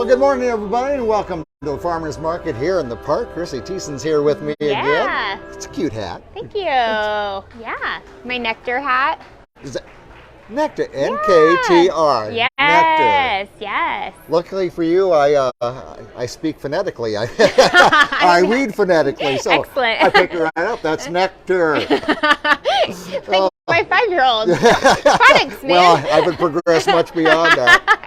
Well, good morning, everybody, and welcome to the Farmers Market here in the park. Chrissy Thiessen's here with me again. It's a cute hat. Thank you. Yeah, my nectar hat. Is that Nectar? N-K-T-R. Yes, Nectar. yes. Luckily for you, I speak phonetically. I read phonetically, so excellent. I picked it right up. That's Nectar. Like my 5-year-old. Phonics, man. Well, I haven't progressed much beyond that.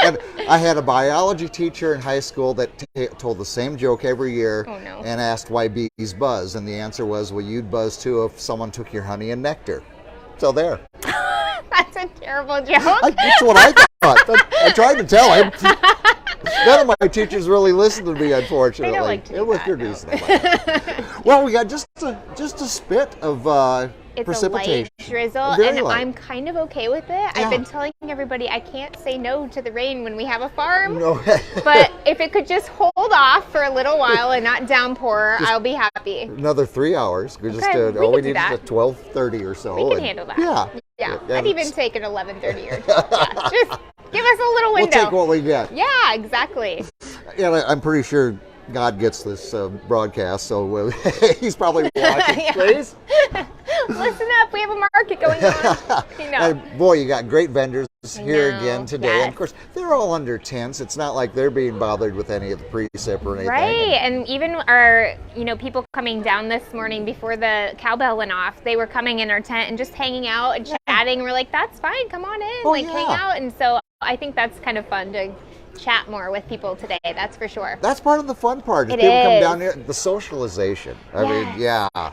And I had a biology teacher in high school that told the same joke every year and asked why bees buzz. And the answer was, well, you'd buzz too if someone took your honey and nectar. So there. That's a terrible joke. That's what I thought. I tried to tell him. None of my teachers really listened to me, unfortunately. They don't like to do it was that, no. Well, we got just a spit of it's precipitation. A light drizzle, and I'm kind of okay with it. Yeah. I've been telling everybody I can't say no to the rain when we have a farm. No. But if it could just hold off for a little while and not downpour, I'll be happy. Another 3 hours. We just did. We need that. at 12:30 or so. We can handle that. Yeah. I'd even take it 11:30 or so. Just give us a little window. We'll take what we get. Yeah, exactly. Yeah, I'm pretty sure God gets this broadcast, so he's probably watching. Please. Listen up, we have a market going on. And boy, you got great vendors here again today. Yes. And of course, they're all under tents. It's not like they're being bothered with any of the precip or anything. Right, and even our, people coming down this morning before the cowbell went off, they were coming in our tent and just hanging out and chatting. We're like, that's fine, come on in, hang out. And so I think that's kind of fun to chat more with people today, that's for sure. That's part of the fun part. It people is. Come down here, the socialization. I mean,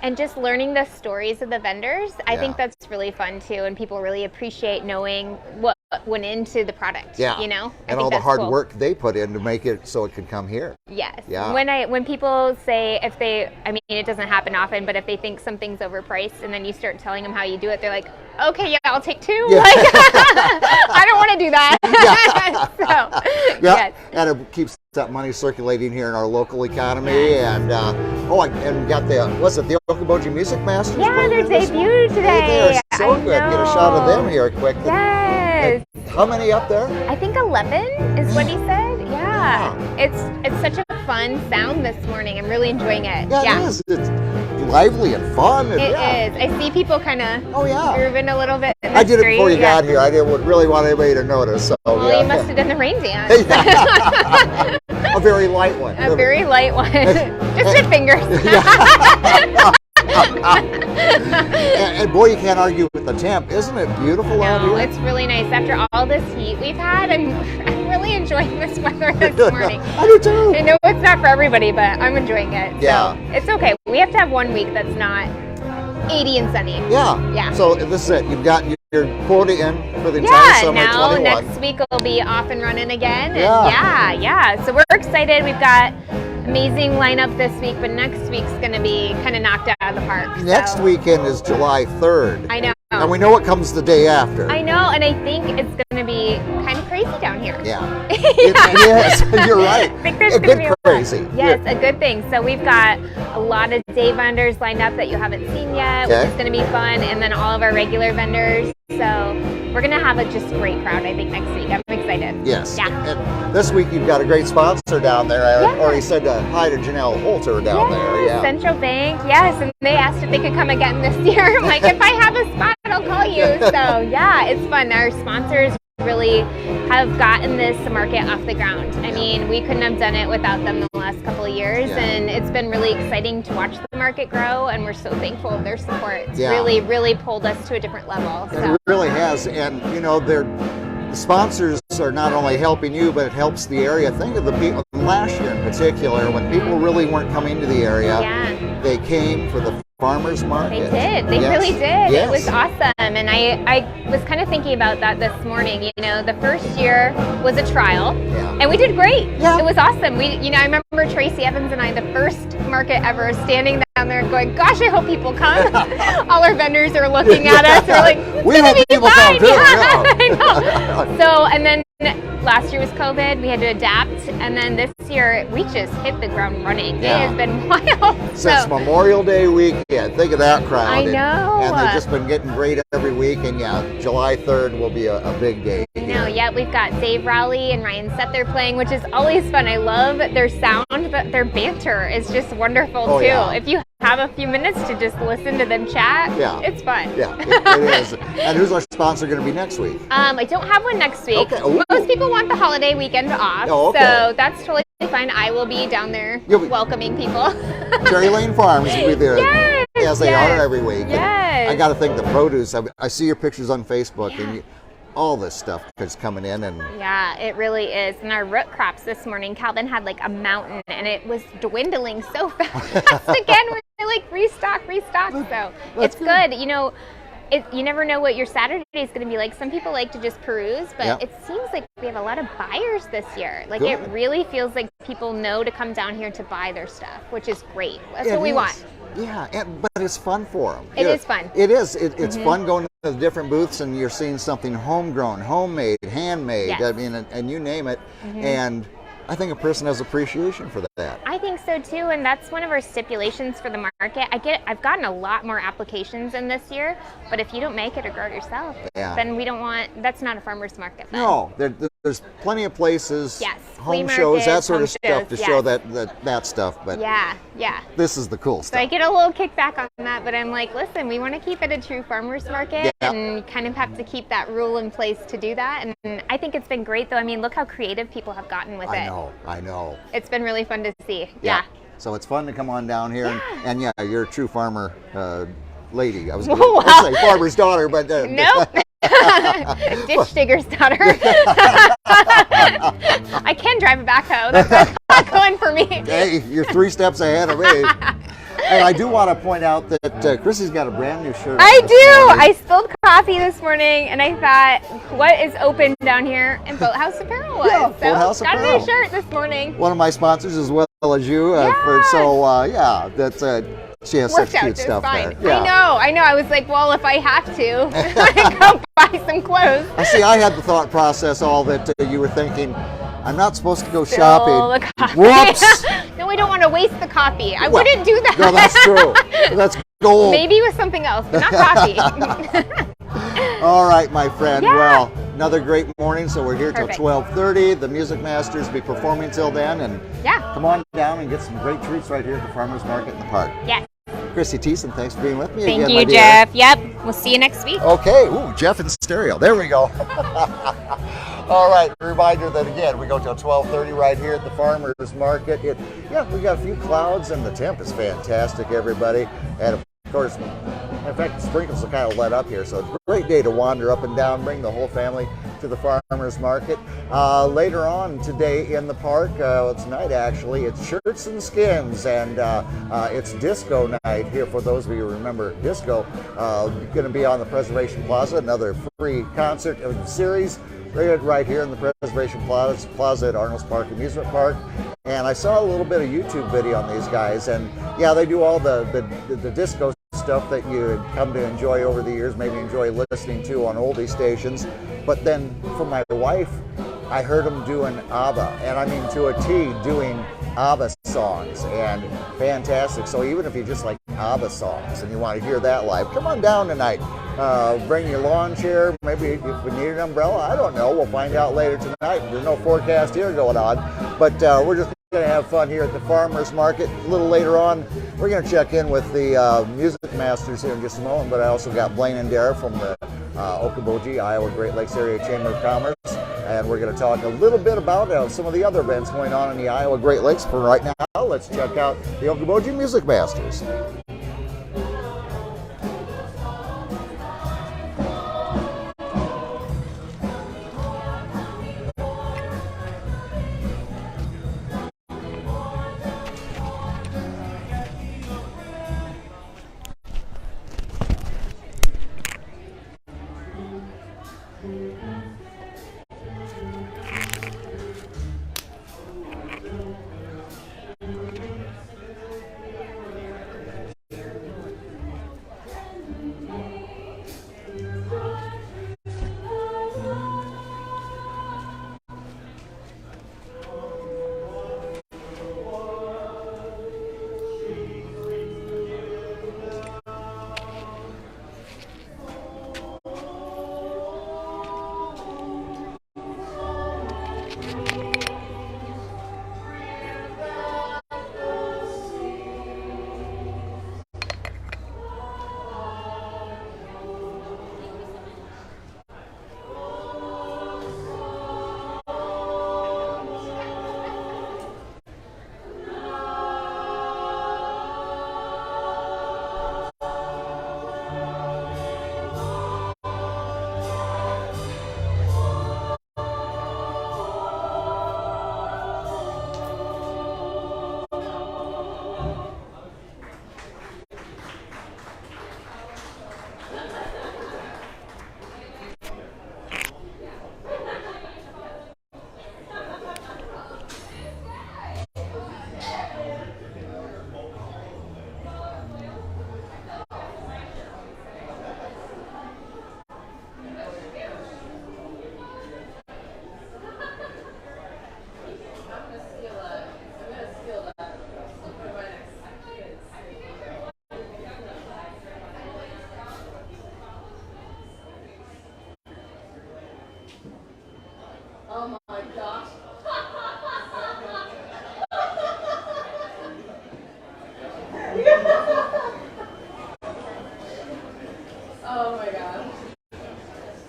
And just learning the stories of the vendors, I think that's really fun too, and people really appreciate knowing what went into the product. And all the hard work they put in to make it so it could come here. Yes. Yeah. When people say it doesn't happen often, but if they think something's overpriced and then you start telling them how you do it, they're like, okay, I'll take 2. Yeah. Like, I don't want to do that. So, yes. And it keeps that money circulating here in our local economy. And and got the Okoboji Music Masters? Yeah, their debut today. They're so good. Get a shot of them here quick. Yes. How many up there? I think 11 is what he said. Yeah. It's such a fun sound this morning. I'm really enjoying it. Yeah, it is. It's lively and fun. And it is. I see people kind of moving a little bit in the I did street. it before you got here. I didn't really want anybody to notice. So, you must have done the rain dance. A very light one. A very light one. Just your fingers. And boy, you can't argue with the temp. Isn't it beautiful out here? It's really nice. After all this heat we've had, I'm really enjoying this weather this morning. I do too. I know it's not for everybody, but I'm enjoying it. Yeah. So it's okay. We have to have one week that's not 80 and sunny. Yeah. So this is it. You've got your quota in for the entire summer. Now 21. next week will be off and running again. And So we're excited. We've got amazing lineup this week, but next week's going to be kind of knocked out of the park. Next weekend is July 3rd. I know. And we know what comes the day after. I know, and I think it's going to be kind of crazy down here. Yeah. Yes, you're right. I think there's going to be crazy. Yes, a good thing. So we've got a lot of day vendors lined up that you haven't seen yet, which is going to be fun, and then all of our regular vendors. So we're going to have a just great crowd, I think, next week. I'm excited. Yes. Yeah. And this week you've got a great sponsor down there. I already said hi to Janelle Holter down there. Yeah. Central Bank, yes. And they asked if they could come again this year. I'm like, if I have a spot, I'll call you. So it's fun. Our sponsors really have gotten this market off the ground. I mean, we couldn't have done it without them the last couple of years, and it's been really exciting to watch the market grow, and we're so thankful of their support. It's really, really pulled us to a different level. So. It really has, and the sponsors are not only helping you, but it helps the area. Think of the people last year in particular, when people really weren't coming to the area. They came for the farmers market. They did. They really did. It was awesome. And I was kind of thinking about that this morning. The first year was a trial, and we did great. It was awesome. I remember Tracy Evans and I, the first market ever, standing down there going, gosh, I hope people come. All our vendors are looking at us. We're like, we hope people come too. I know. So, and then last year was COVID. We had to adapt. And then this year, we just hit the ground running. It has been wild. Since Memorial Day weekend, think of that crowd. I know. And they've just been getting great every week. And July 3rd will be a big day. I know. yeah, we've got Dave Rowley and Ryan Sether playing, which is always fun. I love their sound, but their banter is just wonderful too. Yeah. If you have a few minutes to just listen to them chat, it's fun. Yeah, it is. And who's our sponsor going to be next week? I don't have one next week. Okay. Ooh. Most people want the holiday weekend off, so that's totally fine. I will be down there welcoming people. Cherry Lane Farms will be there. Yes, as they are every week. Yes. I got to think the produce. I see your pictures on Facebook, and all this stuff is coming in, and yeah, it really is. And our root crops this morning, Calvin had like a mountain, and it was dwindling so fast. Again, we're like restock. So it's good. You know, you never know what your Saturday is going to be like. Some people like to just peruse, but it seems like we have a lot of buyers this year. Like it really feels like people know to come down here to buy their stuff, which is great. That's what we want. Yeah, but it's fun for them. It is fun. It is. It's fun going to the different booths and you're seeing something homegrown, homemade, handmade. Yes. I mean, and you name it. And I think a person has appreciation for that. I think so too, and that's one of our stipulations for the market. I've gotten a lot more applications in this year, but if you don't make it or grow it yourself, then we don't want. That's not a farmer's market. Then. No, there's plenty of places, home markets, shows, that sort of stuff to show that stuff. But this is the cool stuff. So I get a little kickback on that, but I'm like, listen, we want to keep it a true farmer's market, and you kind of have to keep that rule in place to do that. And I think it's been great, though. I mean, look how creative people have gotten with it. I know. It's been really fun to see. Yeah. So it's fun to come on down here, and you're a true farmer lady. I was going to say farmer's daughter, but nope. Ditch digger's daughter. I can drive a backhoe. That's not going for me. Hey, you're 3 steps ahead of me. And I do want to point out that Chrissy's got a brand new shirt. I do. I spilled coffee this morning, and I thought, what is open down here? And Boathouse Apparel was. Yeah, Boathouse got Apparel. a new shirt this morning. One of my sponsors as well as you. That's she has such cute stuff there. Yeah. I know. I was like, well, if I have to, I go buy some clothes. I see. I had the thought process all that you were thinking. I'm not supposed to go shopping. Whoops! No, we don't want to waste the coffee. I wouldn't do that. No, that's true. That's gold. Maybe with something else, but not coffee. All right, my friend. Yeah. Well, another great morning. So we're here till 12:30. The Music Masters will be performing till then, and come on down and get some great treats right here at the Farmers Market in the park. Yes. Chrissy Thiessen, thanks for being with me again. Thank you, Jeff. Yep. We'll see you next week. Okay. Ooh, Jeff in stereo. There we go. All right. Reminder that again, we go till 12:30 right here at the Farmers Market. We got a few clouds and the temp is fantastic, everybody. And of course, in fact, the sprinkles will kind of let up here, so it's a great day to wander up and down, bring the whole family to the Farmers Market. Later on today in the park, tonight actually, it's Shirts and Skins, and it's disco night here for those of you who remember disco. Going to be on the Preservation Plaza, another free concert of the series. Right here in the Preservation Plaza at Arnolds Park Amusement Park. And I saw a little bit of YouTube video on these guys, and they do all the disco stuff that you come to enjoy over the years, maybe enjoy listening to on oldie stations. But then for my wife, I heard them doing ABBA, and I mean to a T, doing ABBA songs, and fantastic. So even if you just like ABBA songs and you want to hear that live, come on down tonight. Bring your lawn chair, maybe if we need an umbrella, I don't know, we'll find out later tonight. There's no forecast here going on, but we're just going to have fun here at the Farmers Market. A little later on, we're going to check in with the Music Masters here in just a moment, but I also got Blaine and Dara from the Okoboji, Iowa Great Lakes Area Chamber of Commerce, and we're going to talk a little bit about some of the other events going on in the Iowa Great Lakes. For right now, let's check out the Okoboji Music Masters. Oh my gosh. Oh my gosh.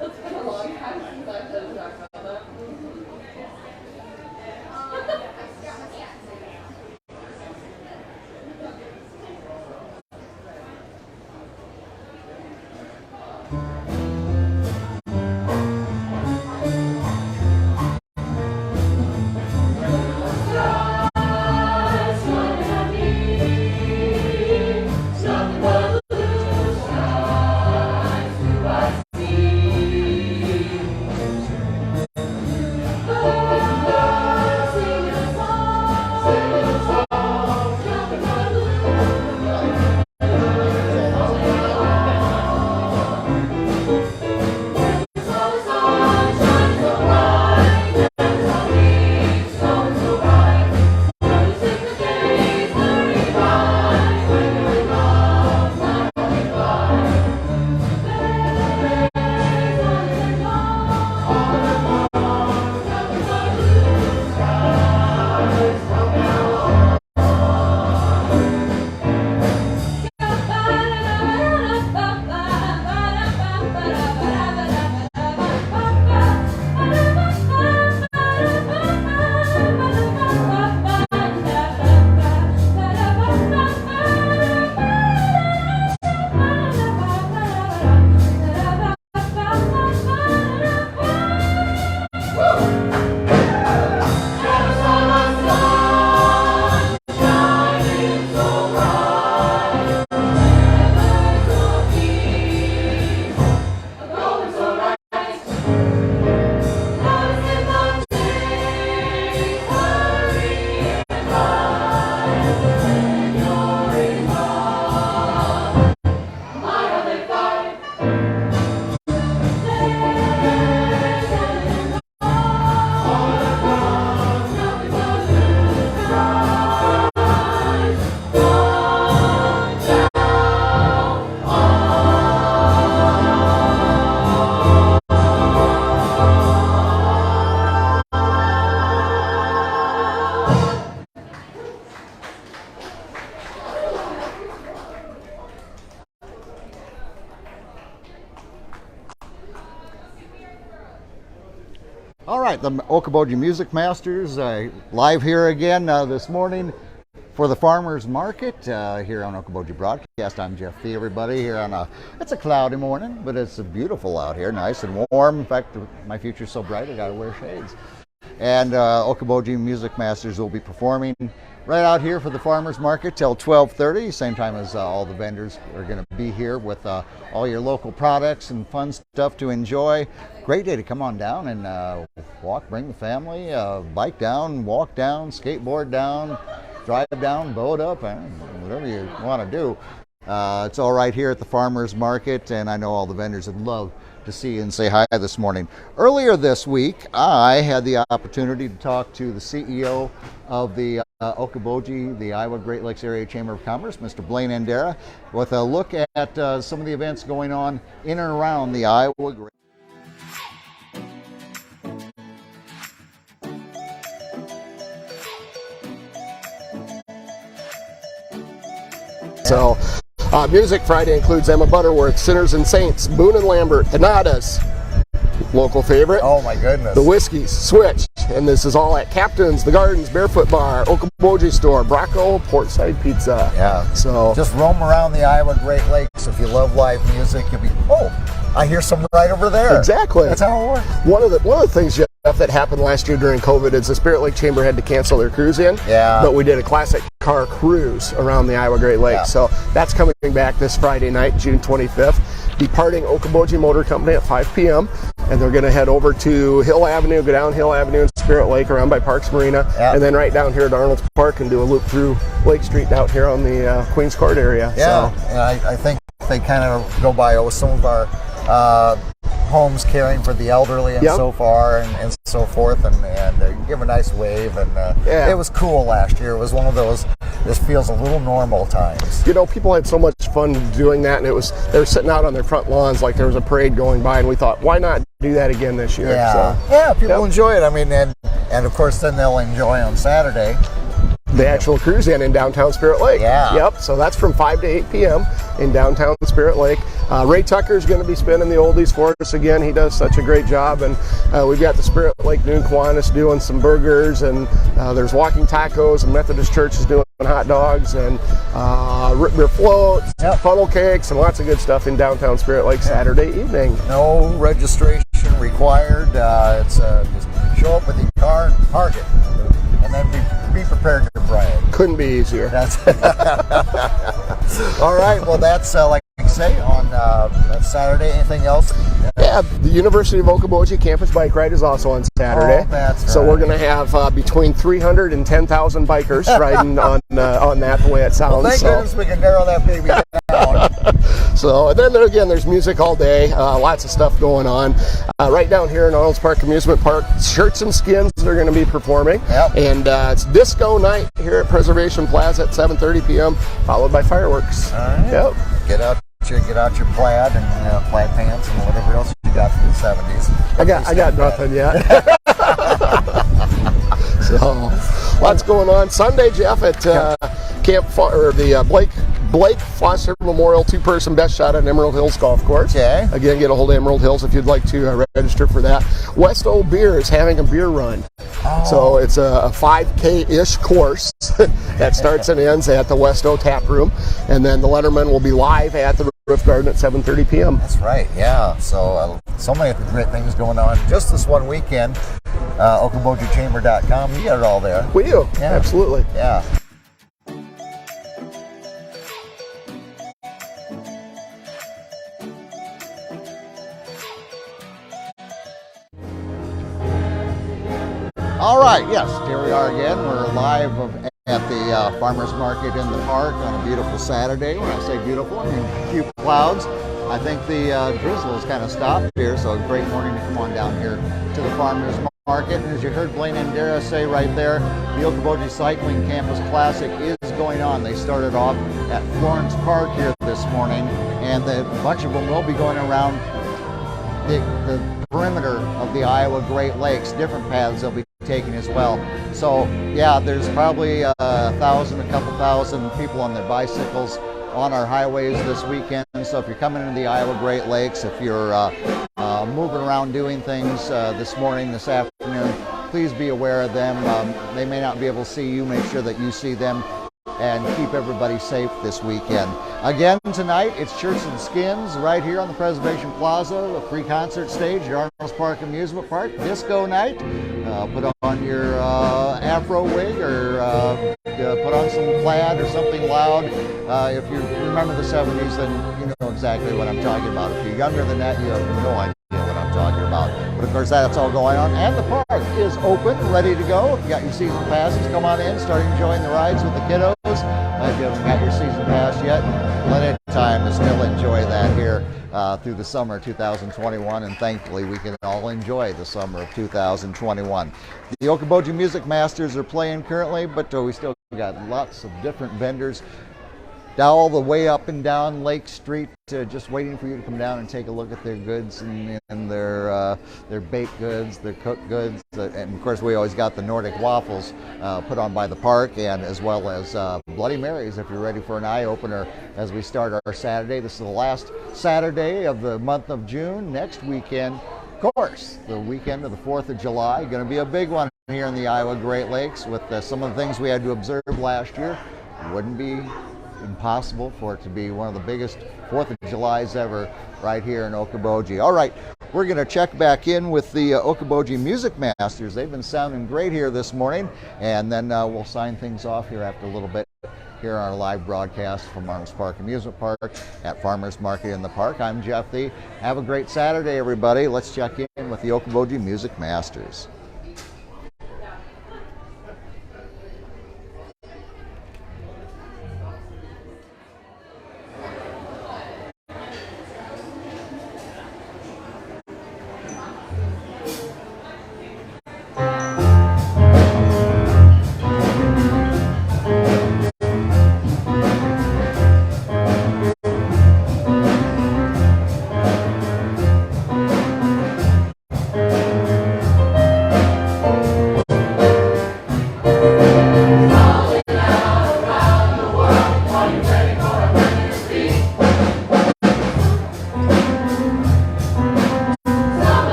It's been a long time since I've done talk about that. All right, the Okoboji Music Masters live here again this morning for the Farmers Market here on Okoboji Broadcast. I'm Jeff Fee, everybody, here on it's a cloudy morning, but it's beautiful out here, nice and warm. In fact, my future's so bright I gotta wear shades. And Okoboji Music Masters will be performing right out here for the Farmers Market till 12:30, same time as all the vendors are going to be here with all your local products and fun stuff to enjoy. Great day to come on down and walk, bring the family, bike down, walk down, skateboard down, drive down, boat up, whatever you want to do. It's all right here at the Farmers Market, and I know all the vendors would love to see you and say hi this morning. Earlier this week, I had the opportunity to talk to the CEO of the Okoboji, the Iowa Great Lakes Area Chamber of Commerce, Mr. Blaine Andera, with a look at some of the events going on in and around the Iowa Great. So, Music Friday includes Emma Butterworth, Sinners and Saints, Boone and Lambert, Anadas, local favorite. Oh my goodness. The Whiskeys, Switch, and this is all at Captain's, The Gardens, Barefoot Bar, Okoboji Store, Bracco, Portside Pizza. Yeah. So just roam around the Iowa Great Lakes. If you love live music, you'll be, I hear some right over there. Exactly. That's how it works. One of the things, Jeff, that happened last year during COVID is the Spirit Lake Chamber had to cancel their cruise in. Yeah. But we did a classic car cruise around the Iowa Great Lakes. Yeah. So that's coming back this Friday night, June 25th. Departing Okoboji Motor Company at 5 p.m. And they're going to head over to Hill Avenue, go down Hill Avenue in Spirit Lake around by Parks Marina, and then right down here at Arnolds Park and do a loop through Lake Street out here on the Queens Court area. Yeah, so. And I think they kind of go by some of our homes caring for the elderly and so far and so forth, and give a nice wave. And it was cool last year. It was one of those, this feels a little normal times. You know, people had so much fun doing that, and they were sitting out on their front lawns like there was a parade going by, and we thought, why not do that again this year? People enjoy it. I mean, and of course then they'll enjoy on Saturday the actual cruise in downtown Spirit Lake. So that's from 5 to 8 p.m. in downtown Spirit Lake. Ray Tucker's going to be spinning the oldies for us again. He does such a great job, and we've got the Spirit Lake Noon Kiwanis doing some burgers, and there's walking tacos, and Methodist Church is doing hot dogs, and root beer floats, funnel cakes, and lots of good stuff in downtown Spirit Lake Saturday evening. No registration required. It's just show up with your car and park it, and then be prepared to brag. Couldn't be easier. All right, well that's like I say on Saturday. Anything else? Yeah, the University of Okoboji Campus Bike Ride is also on Saturday. Oh, that's so right. we're going to have between 300 and 10,000 bikers riding on that, the way it sounds. Well, thank goodness we can narrow that baby down. So, and then again, there's music all day, lots of stuff going on. Right down here in Arnolds Park Amusement Park, Shirts and Skins are going to be performing. And it's disco night here at Preservation Plaza at 7:30 p.m., followed by fireworks. All right. Get out your plaid and plaid pants and whatever else you got from the 70s. I got nothing yet. So, lots going on. Sunday, Jeff, at the Blake Foster Memorial two-person best shot at Emerald Hills Golf Course. Okay. Again, get a hold of Emerald Hills if you'd like to register for that. West O Beer is having a beer run. So it's a 5K-ish course that starts and ends at the West O Tap Room. And then the Letterman will be live at the Roof Garden at 7:30 p.m. That's right, yeah. So so many great things going on just this one weekend. OkobojiChamber.com, you got it all there. We do, absolutely. Yeah. All right, yes, here we are again. We're live at the Farmers Market in the park on a beautiful Saturday. When I say beautiful, I mean a few clouds. I think the drizzle has kind of stopped here, so a great morning to come on down here to the Farmers Market. And as you heard Blaine and Dara say right there, the Okoboji Cycling Campus Classic is going on. They started off at Florence Park here this morning, and a bunch of them will be going around the perimeter of the Iowa Great Lakes, different paths they'll be taking as well. So yeah, there's probably a couple thousand people on their bicycles on our highways this weekend. So if you're coming into the Iowa Great Lakes, if you're moving around doing things this morning, this afternoon, please be aware of them. They may not be able to see you. Make sure that you see them and keep everybody safe this weekend. Again, tonight, it's Shirts and Skins right here on the Preservation Plaza, a free concert stage at Arnolds Park Amusement Park. Disco night. Put on your afro wig or put on some plaid or something loud. If you remember the 70s, then you know exactly what I'm talking about. If you're younger than that, you have no idea what I'm talking about. But of course, that's all going on. And the park is open, ready to go. If you got your season passes, come on in, start enjoying the rides with the kiddos. If you haven't got your season pass yet, plenty of time to still enjoy that here through the summer of 2021, and thankfully we can all enjoy the summer of 2021. The Okoboji Music Masters are playing currently, but we still got lots of different vendors all the way up and down Lake Street, just waiting for you to come down and take a look at their goods and their baked goods, their cooked goods, and of course we always got the Nordic waffles put on by the park, and as well as Bloody Marys if you're ready for an eye opener as we start our Saturday. This is the last Saturday of the month of June. Next weekend, of course, the weekend of the 4th of July, going to be a big one here in the Iowa Great Lakes with some of the things we had to observe last year. Wouldn't be impossible for it to be one of the biggest 4th of Julys ever right here in Okoboji. All right, we're going to check back in with the Okoboji Music Masters. They've been sounding great here this morning, and then we'll sign things off here after a little bit here on our live broadcast from Arnolds Park Amusement Park at Farmers Market in the Park. I'm Jeff Thee. Have a great Saturday, everybody. Let's check in with the Okoboji Music Masters.